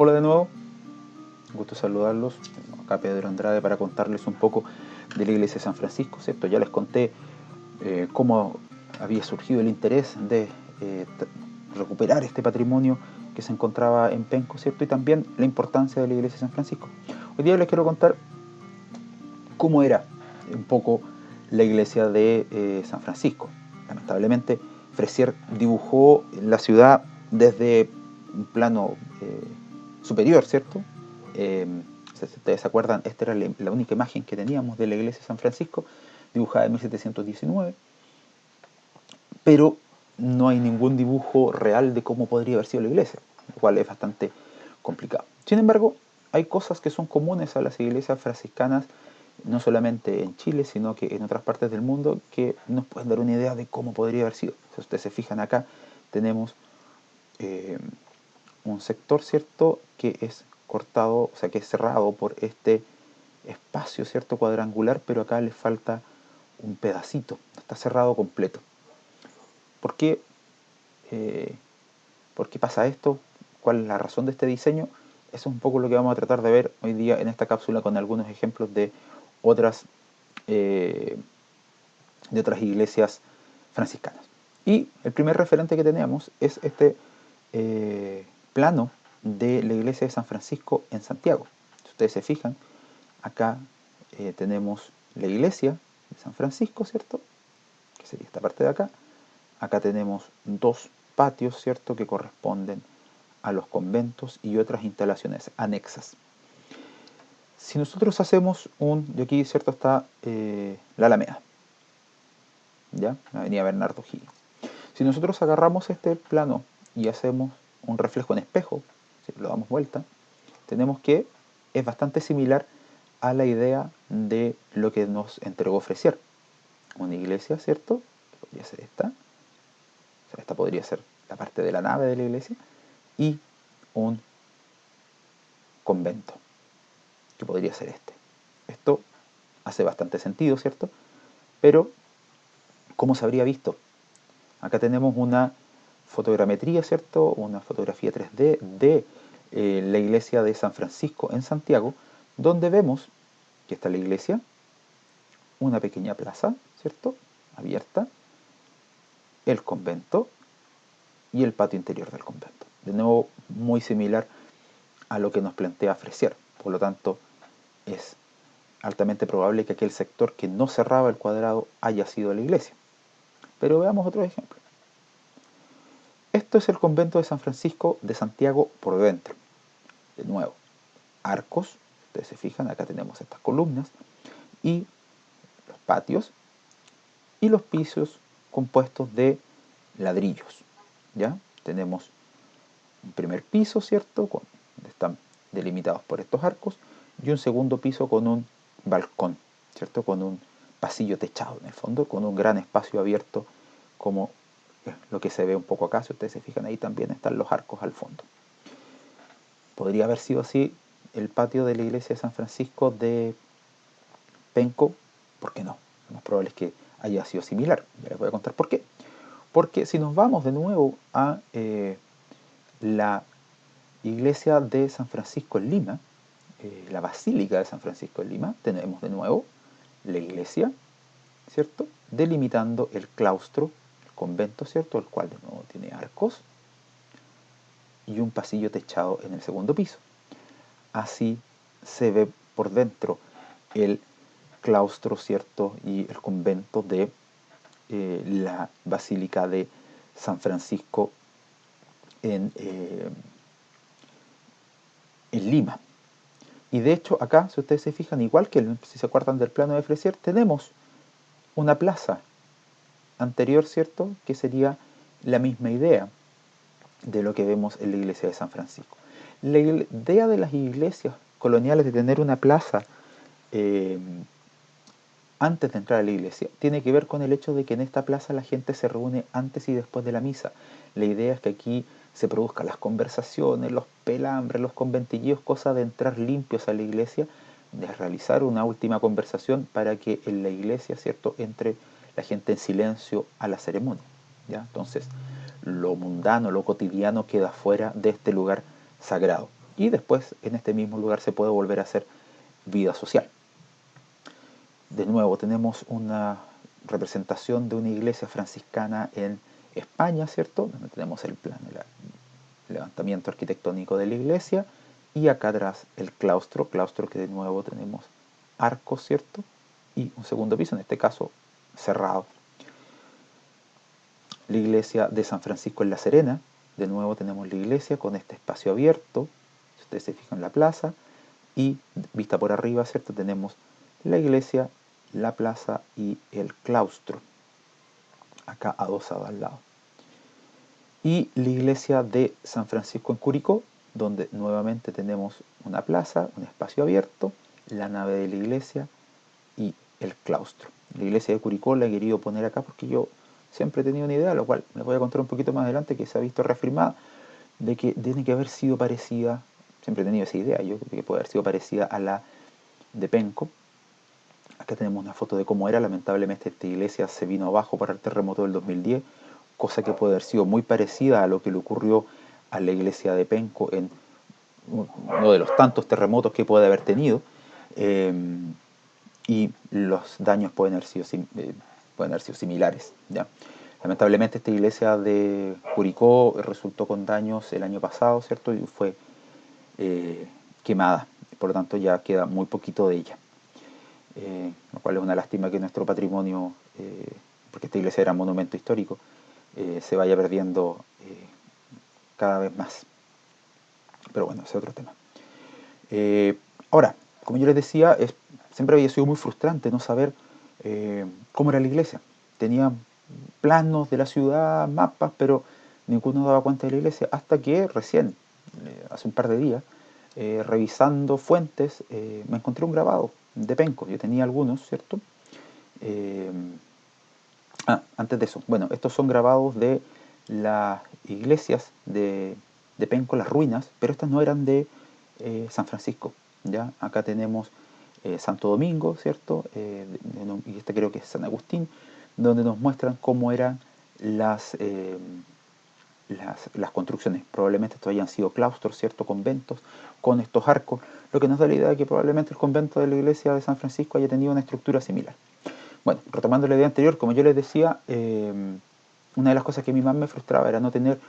Hola de nuevo, gusto saludarlos. Acá Pedro Andrade para contarles un poco de la iglesia de San Francisco, ¿cierto? Ya les conté cómo había surgido el interés de recuperar este patrimonio que se encontraba en Penco, ¿cierto? Y también la importancia de la iglesia de San Francisco. Hoy día les quiero contar cómo era un poco la iglesia de San Francisco. Lamentablemente, Fresier dibujó la ciudad desde un plano superior, ¿cierto? Si ustedes se acuerdan, esta era la única imagen que teníamos de la iglesia de San Francisco, dibujada en 1719, pero no hay ningún dibujo real de cómo podría haber sido la iglesia, lo cual es bastante complicado. Sin embargo, hay cosas que son comunes a las iglesias franciscanas, no solamente en Chile, sino que en otras partes del mundo, que nos pueden dar una idea de cómo podría haber sido. Si ustedes se fijan acá, tenemos un sector, ¿cierto?, que es cortado, o sea, que es cerrado por este espacio, ¿cierto?, cuadrangular, pero acá le falta un pedacito, está cerrado completo. ¿Por qué? ¿Por qué pasa esto? ¿Cuál es la razón de este diseño? Eso es un poco lo que vamos a tratar de ver hoy día en esta cápsula con algunos ejemplos de otras iglesias franciscanas. Y el primer referente que tenemos es este plano de la iglesia de San Francisco en Santiago. Si ustedes se fijan, acá tenemos la iglesia de San Francisco, ¿cierto?, que sería esta parte de acá. Acá tenemos dos patios, ¿cierto?, que corresponden a los conventos y otras instalaciones anexas. Si nosotros hacemos y aquí, ¿cierto?, está la Alameda, ¿ya?, la avenida Bernardo Higgins. Si nosotros agarramos este plano y hacemos un reflejo en espejo, si lo damos vuelta, tenemos que es bastante similar a la idea de lo que nos entregó Fresier. Una iglesia, ¿cierto?, que podría ser esta. O sea, esta podría ser la parte de la nave de la iglesia, y un convento, que podría ser este. Esto hace bastante sentido, ¿cierto? Pero, ¿cómo se habría visto? Acá tenemos una fotogrametría, ¿cierto?, una fotografía 3D de la iglesia de San Francisco en Santiago, donde vemos que está la iglesia, una pequeña plaza, ¿cierto?, abierta, el convento y el patio interior del convento. De nuevo, muy similar a lo que nos plantea Fresier. Por lo tanto, es altamente probable que aquel sector que no cerraba el cuadrado haya sido la iglesia. Pero veamos otro ejemplo. Esto es el convento de San Francisco de Santiago por dentro. De nuevo, arcos, ustedes se fijan, acá tenemos estas columnas, y los patios, y los pisos compuestos de ladrillos. ¿Ya? Tenemos un primer piso, ¿cierto?, están delimitados por estos arcos, y un segundo piso con un balcón, ¿cierto?, con un pasillo techado en el fondo, con un gran espacio abierto, como lo que se ve un poco acá. Si ustedes se fijan, ahí también están los arcos al fondo. ¿Podría haber sido así el patio de la iglesia de San Francisco de Penco? ¿Por qué no? Lo más probable es que haya sido similar. Ya les voy a contar por qué. Porque si nos vamos de nuevo a la iglesia de San Francisco en Lima, la basílica de San Francisco en Lima, tenemos de nuevo la iglesia, ¿cierto?, delimitando el claustro, el convento, ¿cierto?, el cual de nuevo tiene arcos y un pasillo techado en el segundo piso. Así se ve por dentro el claustro, ¿cierto?, y el convento de la basílica de San Francisco en Lima. Y de hecho acá, si ustedes se fijan, igual que si se acuerdan del plano de Fresier, tenemos una plaza anterior, ¿cierto?, que sería la misma idea de lo que vemos en la iglesia de San Francisco. La idea de las iglesias coloniales de tener una plaza antes de entrar a la iglesia tiene que ver con el hecho de que en esta plaza la gente se reúne antes y después de la misa. La idea es que aquí se produzcan las conversaciones, los pelambres, los conventillos, cosa de entrar limpios a la iglesia, de realizar una última conversación para que en la iglesia, ¿cierto?, entre la gente en silencio a la ceremonia, ¿ya? Entonces, lo mundano, lo cotidiano queda fuera de este lugar sagrado. y después en este mismo lugar se puede volver a hacer vida social. De nuevo tenemos una representación de una iglesia franciscana en España, ¿cierto? Donde tenemos el plano, el levantamiento arquitectónico de la iglesia, y acá atrás el claustro que de nuevo tenemos arcos, ¿cierto? Y un segundo piso, en este caso cerrado. La iglesia de San Francisco en La Serena, de nuevo tenemos la iglesia con este espacio abierto, si ustedes se fijan en la plaza, y vista por arriba, ¿cierto? Tenemos la iglesia, la plaza y el claustro, acá adosado al lado. Y la iglesia de San Francisco en Curicó, donde nuevamente tenemos una plaza, un espacio abierto, la nave de la iglesia y el claustro. La iglesia de Curicó la he querido poner acá porque yo siempre he tenido una idea, lo cual les voy a contar un poquito más adelante, que se ha visto reafirmada, de que tiene que haber sido parecida, siempre he tenido esa idea yo, de que puede haber sido parecida a la de Penco. Acá tenemos una foto de cómo era. Lamentablemente esta iglesia se vino abajo para el terremoto del 2010, cosa que puede haber sido muy parecida a lo que le ocurrió a la iglesia de Penco en uno de los tantos terremotos que puede haber tenido, y los daños pueden haber sido similares, ¿ya? Lamentablemente esta iglesia de Curicó resultó con daños el año pasado, ¿cierto? Y fue quemada, por lo tanto ya queda muy poquito de ella. Lo cual es una lástima que nuestro patrimonio, porque esta iglesia era monumento histórico, se vaya perdiendo cada vez más. Pero bueno, ese es otro tema. Ahora, como yo les decía, siempre había sido muy frustrante no saber cómo era la iglesia. Tenía planos de la ciudad, mapas, pero ninguno daba cuenta de la iglesia, hasta que recién, hace un par de días, revisando fuentes, me encontré un grabado de Penco. Yo tenía algunos, ¿cierto? Antes de eso, bueno, estos son grabados de las iglesias de Penco, las ruinas, pero estas no eran de San Francisco, ¿ya? Acá tenemos Santo Domingo, ¿cierto? Y este creo que es San Agustín, donde nos muestran cómo eran las construcciones. Probablemente estos hayan sido claustros, ¿cierto? Conventos con estos arcos, lo que nos da la idea de que probablemente el convento de la iglesia de San Francisco haya tenido una estructura similar. Bueno, retomando la idea anterior, como yo les decía, una de las cosas que a mí más me frustraba era no tener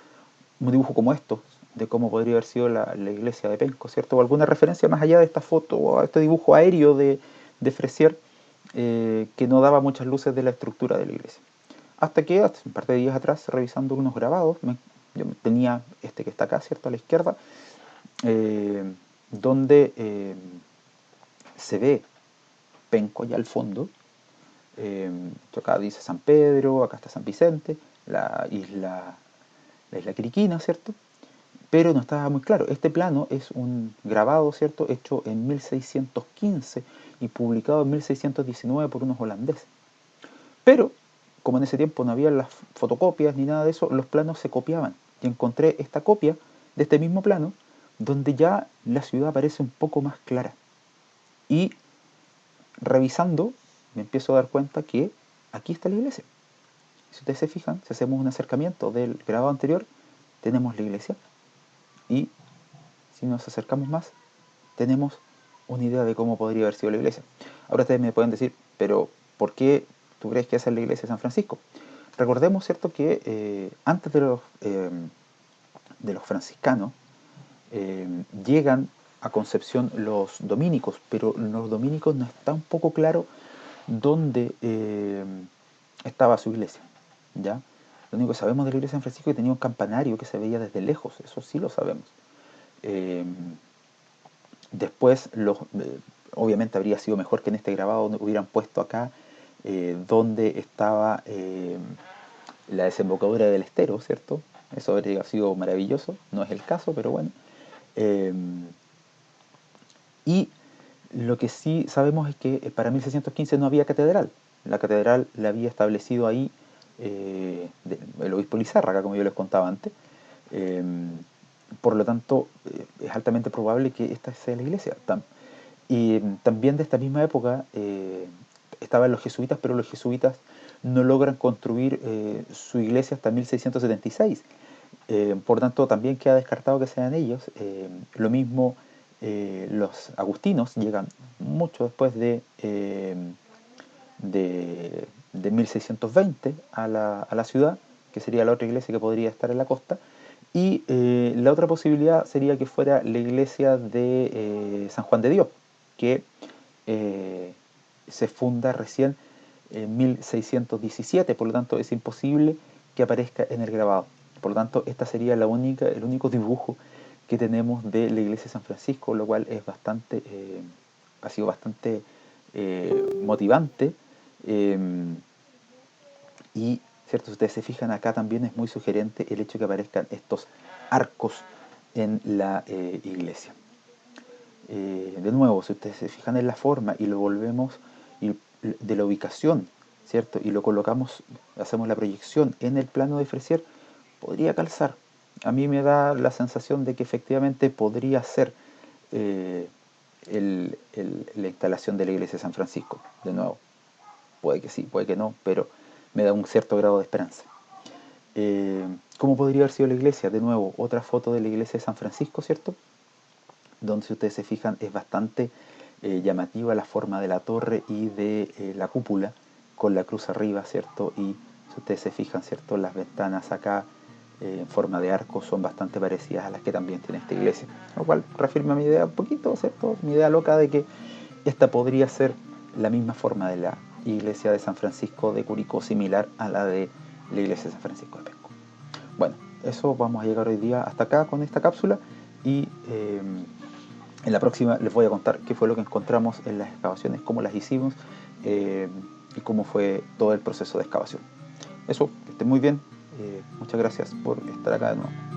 un dibujo como estos, de cómo podría haber sido la iglesia de Penco, ¿cierto? O alguna referencia más allá de esta foto o a este dibujo aéreo de Fresier, que no daba muchas luces de la estructura de la iglesia. Hasta que, hace un par de días atrás, revisando unos grabados, yo tenía este que está acá, ¿cierto? A la izquierda, donde se ve Penco ya al fondo. Acá dice San Pedro, acá está San Vicente, la isla Quiriquina, ¿cierto? Pero no estaba muy claro. Este plano es un grabado, ¿cierto? Hecho en 1615 y publicado en 1619 por unos holandeses. Pero, como en ese tiempo no había las fotocopias ni nada de eso, los planos se copiaban. Y encontré esta copia de este mismo plano, donde ya la ciudad aparece un poco más clara. Y revisando, me empiezo a dar cuenta que aquí está la iglesia. Si ustedes se fijan, si hacemos un acercamiento del grabado anterior, tenemos la iglesia. Y si nos acercamos más, tenemos una idea de cómo podría haber sido la iglesia. Ahora ustedes me pueden decir, pero ¿por qué tú crees que esa es la iglesia de San Francisco? Recordemos, ¿cierto?, que antes de los franciscanos llegan a Concepción los dominicos, pero los dominicos no está un poco claro dónde estaba su iglesia, ¿ya? Lo único que sabemos de la iglesia de San Francisco es que tenía un campanario que se veía desde lejos, eso sí lo sabemos. Después, obviamente habría sido mejor que en este grabado hubieran puesto acá donde estaba la desembocadura del estero, ¿cierto? Eso habría sido maravilloso, no es el caso, pero bueno. Y lo que sí sabemos es que para 1615 no había catedral. La catedral la había establecido ahí el obispo Lizárraga, como yo les contaba antes. Por lo tanto, es altamente probable que esta sea la iglesia. Y también de esta misma época estaban los jesuitas, pero los jesuitas no logran construir su iglesia hasta 1676. Por tanto, también queda descartado que sean ellos. Lo mismo, los agustinos llegan mucho después de 1620 a la ciudad, que sería la otra iglesia que podría estar en la costa. Y la otra posibilidad sería que fuera la iglesia de San Juan de Dios, que se funda recién en 1617, por lo tanto es imposible que aparezca en el grabado. Por lo tanto, esta sería el único dibujo que tenemos de la iglesia de San Francisco, lo cual es ha sido bastante motivante. eh, y cierto, si ustedes se fijan acá también es muy sugerente el hecho de que aparezcan estos arcos en la iglesia. De nuevo, si ustedes se fijan en la forma y lo volvemos de la ubicación, ¿cierto? Y lo colocamos, hacemos la proyección en el plano de Fresier, podría calzar. A mí me da la sensación de que efectivamente podría ser eh, la instalación de la iglesia de San Francisco. De nuevo, puede que sí, puede que no, pero me da un cierto grado de esperanza. ¿Cómo podría haber sido la iglesia? De nuevo, otra foto de la iglesia de San Francisco, ¿cierto? Donde, si ustedes se fijan, es bastante llamativa la forma de la torre y de la cúpula, con la cruz arriba, ¿cierto? Y si ustedes se fijan, ¿cierto? Las ventanas acá en forma de arco son bastante parecidas a las que también tiene esta iglesia, lo cual reafirma mi idea un poquito, ¿cierto? Mi idea loca de que esta podría ser la misma forma de la iglesia de San Francisco de Curicó, similar a la de la iglesia de San Francisco de Penco. Bueno, eso vamos a llegar hoy día hasta acá con esta cápsula y en la próxima les voy a contar qué fue lo que encontramos en las excavaciones, cómo las hicimos y cómo fue todo el proceso de excavación. Eso, que estén muy bien. Muchas gracias por estar acá de nuevo.